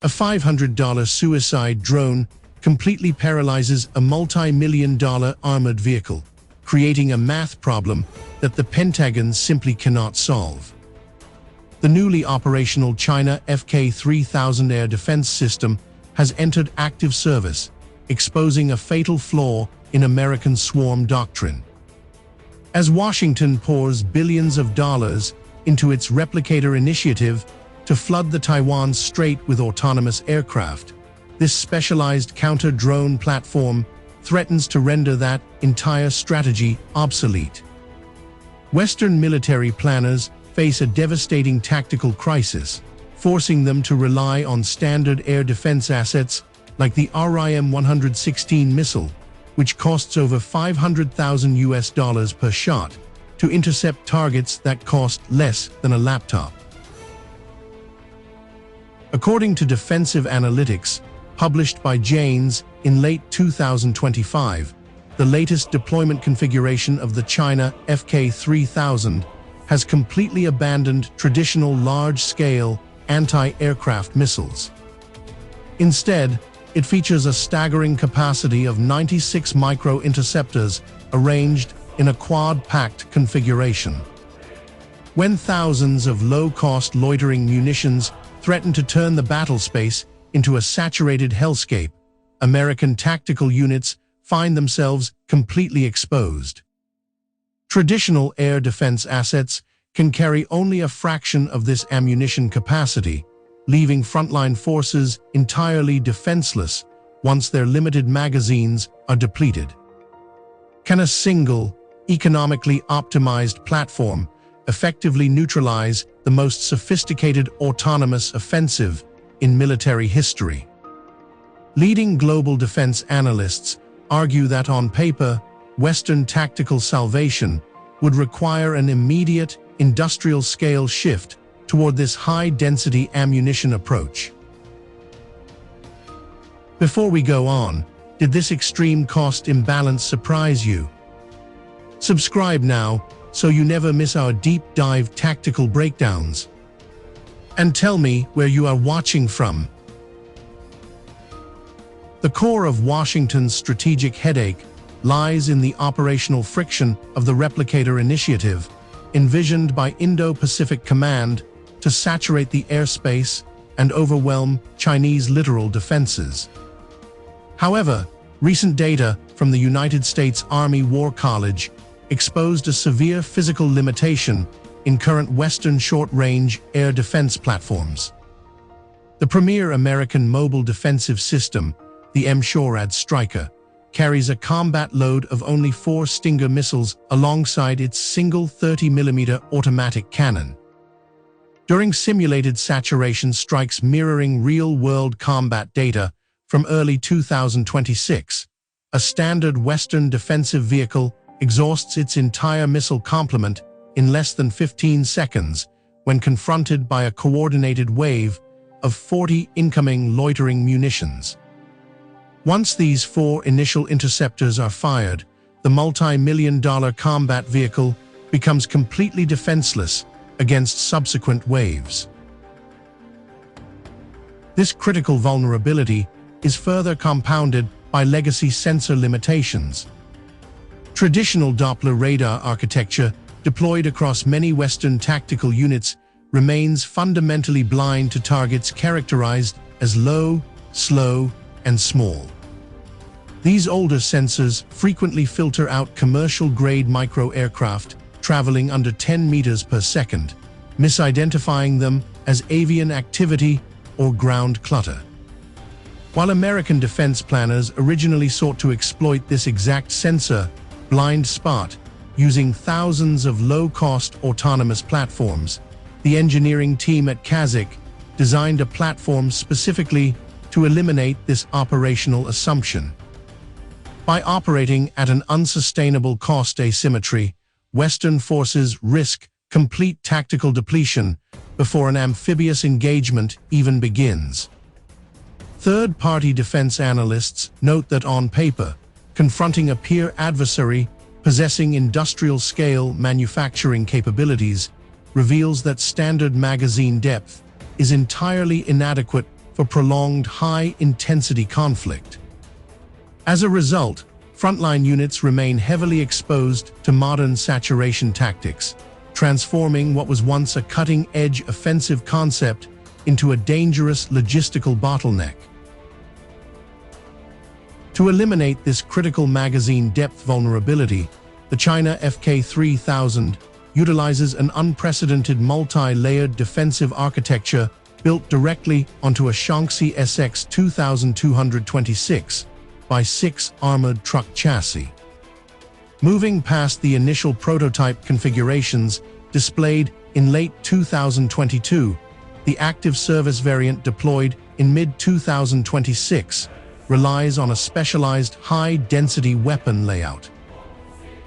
A $500 suicide drone completely paralyzes a multi-million-dollar armored vehicle, creating a math problem that the Pentagon simply cannot solve. The newly operational China FK-3000 air defense system has entered active service, exposing a fatal flaw in American swarm doctrine. As Washington pours billions of dollars into its Replicator initiative to flood the Taiwan Strait with autonomous aircraft, this specialized counter-drone platform threatens to render that entire strategy obsolete. Western military planners face a devastating tactical crisis, forcing them to rely on standard air defense assets like the RIM-116 missile, which costs over $500,000 per shot, to intercept targets that cost less than a laptop. According to Defensive Analytics, published by Janes in late 2025, the latest deployment configuration of the China FK-3000 has completely abandoned traditional large-scale anti-aircraft missiles. Instead, it features a staggering capacity of 96 micro-interceptors arranged in a quad-packed configuration. When thousands of low-cost loitering munitions threaten to turn the battle space into a saturated hellscape, American tactical units find themselves completely exposed. Traditional air defense assets can carry only a fraction of this ammunition capacity, leaving frontline forces entirely defenseless once their limited magazines are depleted. Can a single, economically optimized platform effectively neutralize the most sophisticated autonomous offensive in military history? Leading global defense analysts argue that on paper, Western tactical salvation would require an immediate industrial-scale shift toward this high-density ammunition approach. Before we go on, did this extreme cost imbalance surprise you? Subscribe now so you never miss our deep-dive tactical breakdowns. And tell me where you are watching from. The core of Washington's strategic headache lies in the operational friction of the Replicator initiative, envisioned by Indo-Pacific Command to saturate the airspace and overwhelm Chinese littoral defenses. However, recent data from the United States Army War College exposed a severe physical limitation in current Western short-range air defense platforms. The premier American mobile defensive system, the MSHORAD Stryker, carries a combat load of only 4 Stinger missiles alongside its single 30mm automatic cannon. During simulated saturation strikes mirroring real-world combat data from early 2026, a standard Western defensive vehicle exhausts its entire missile complement in less than 15 seconds when confronted by a coordinated wave of 40 incoming loitering munitions. Once these 4 initial interceptors are fired, the multi-million-dollar combat vehicle becomes completely defenseless against subsequent waves. This critical vulnerability is further compounded by legacy sensor limitations. Traditional Doppler radar architecture deployed across many Western tactical units remains fundamentally blind to targets characterized as low, slow, and small. These older sensors frequently filter out commercial-grade micro-aircraft traveling under 10 meters per second, misidentifying them as avian activity or ground clutter. While American defense planners originally sought to exploit this exact sensor blind spot using thousands of low-cost autonomous platforms, the engineering team at Kazakh designed a platform specifically to eliminate this operational assumption. By operating at an unsustainable cost asymmetry, Western forces risk complete tactical depletion before an amphibious engagement even begins. Third-party defense analysts note that on paper, confronting a peer adversary possessing industrial-scale manufacturing capabilities reveals that standard magazine depth is entirely inadequate for prolonged high-intensity conflict. As a result, frontline units remain heavily exposed to modern saturation tactics, transforming what was once a cutting-edge offensive concept into a dangerous logistical bottleneck. To eliminate this critical magazine depth vulnerability, the China FK-3000 utilizes an unprecedented multi-layered defensive architecture built directly onto a Shaanxi SX 2226 by 6 armored truck chassis. Moving past the initial prototype configurations displayed in late 2022, the active service variant deployed in mid-2026 relies on a specialized high-density weapon layout.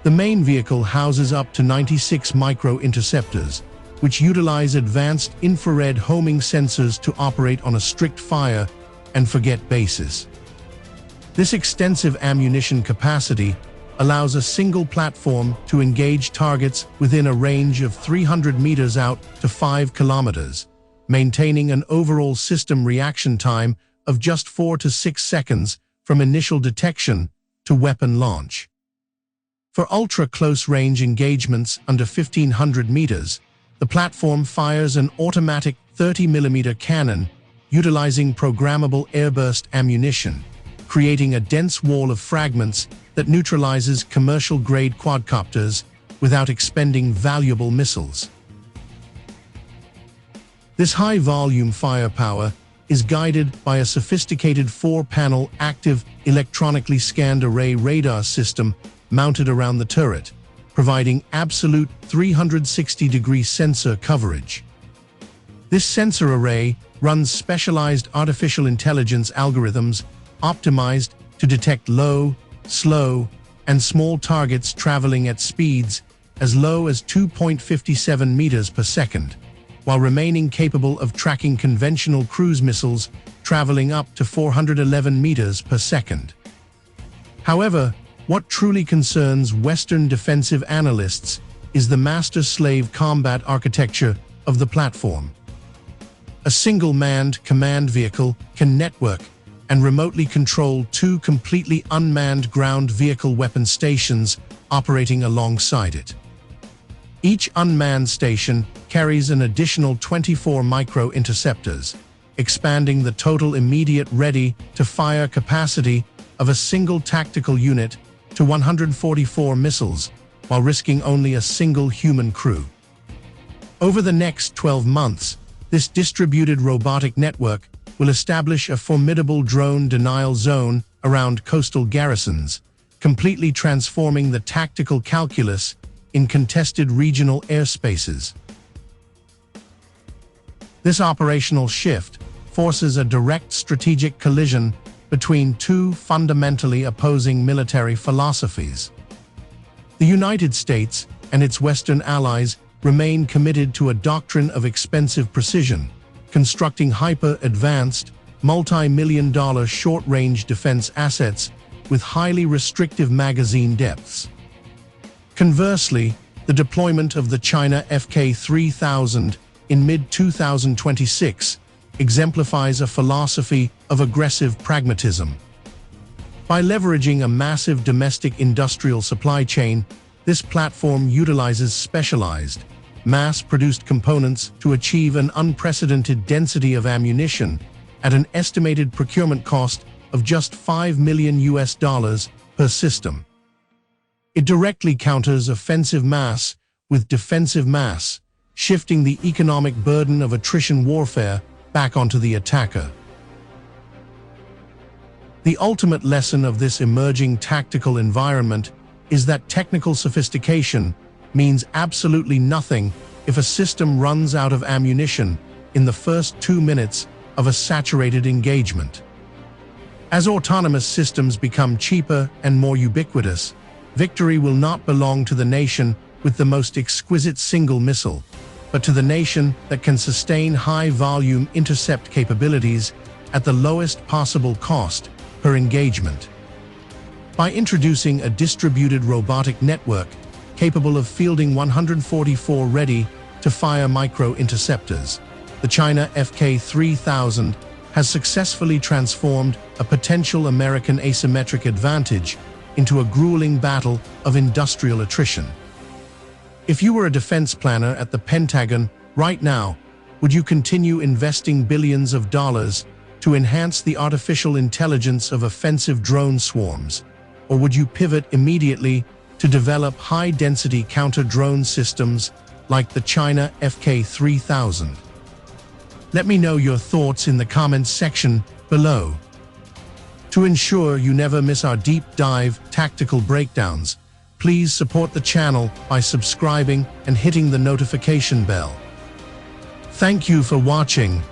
The main vehicle houses up to 96 micro-interceptors, which utilize advanced infrared homing sensors to operate on a strict fire-and-forget basis. This extensive ammunition capacity allows a single platform to engage targets within a range of 300 meters out to 5 kilometers, maintaining an overall system reaction time of just 4 to 6 seconds from initial detection to weapon launch. For ultra-close-range engagements under 1,500 meters, the platform fires an automatic 30mm cannon utilizing programmable airburst ammunition, creating a dense wall of fragments that neutralizes commercial-grade quadcopters without expending valuable missiles. This high-volume firepower is guided by a sophisticated 4-panel active electronically scanned array radar system mounted around the turret, providing absolute 360-degree sensor coverage. This sensor array runs specialized artificial intelligence algorithms optimized to detect low, slow, and small targets traveling at speeds as low as 2.57 meters per second, while remaining capable of tracking conventional cruise missiles traveling up to 411 meters per second. However, what truly concerns Western defensive analysts is the master-slave combat architecture of the platform. A single manned command vehicle can network and remotely control 2 completely unmanned ground vehicle weapon stations operating alongside it. Each unmanned station carries an additional 24 micro-interceptors, expanding the total immediate ready-to-fire capacity of a single tactical unit to 144 missiles, while risking only a single human crew. Over the next 12 months, this distributed robotic network will establish a formidable drone denial zone around coastal garrisons, completely transforming the tactical calculus in contested regional airspaces. This operational shift forces a direct strategic collision between 2 fundamentally opposing military philosophies. The United States and its Western allies remain committed to a doctrine of expensive precision, constructing hyper-advanced, multi-million-dollar short-range defense assets with highly restrictive magazine depths. Conversely, the deployment of the China FK-3000 in mid-2026 exemplifies a philosophy of aggressive pragmatism. By leveraging a massive domestic industrial supply chain, this platform utilizes specialized, mass-produced components to achieve an unprecedented density of ammunition at an estimated procurement cost of just $5 million per system. It directly counters offensive mass with defensive mass, shifting the economic burden of attrition warfare back onto the attacker. The ultimate lesson of this emerging tactical environment is that technical sophistication means absolutely nothing if a system runs out of ammunition in the first 2 minutes of a saturated engagement. As autonomous systems become cheaper and more ubiquitous, victory will not belong to the nation with the most exquisite single missile, but to the nation that can sustain high-volume intercept capabilities at the lowest possible cost per engagement. By introducing a distributed robotic network capable of fielding 144 ready-to-fire micro-interceptors, the China FK-3000 has successfully transformed a potential American asymmetric advantage into a grueling battle of industrial attrition. If you were a defense planner at the Pentagon right now, would you continue investing billions of dollars to enhance the artificial intelligence of offensive drone swarms? Or would you pivot immediately to develop high-density counter-drone systems like the China FK-3000? Let me know your thoughts in the comments section below. To ensure you never miss our deep dive tactical breakdowns, please support the channel by subscribing and hitting the notification bell. Thank you for watching.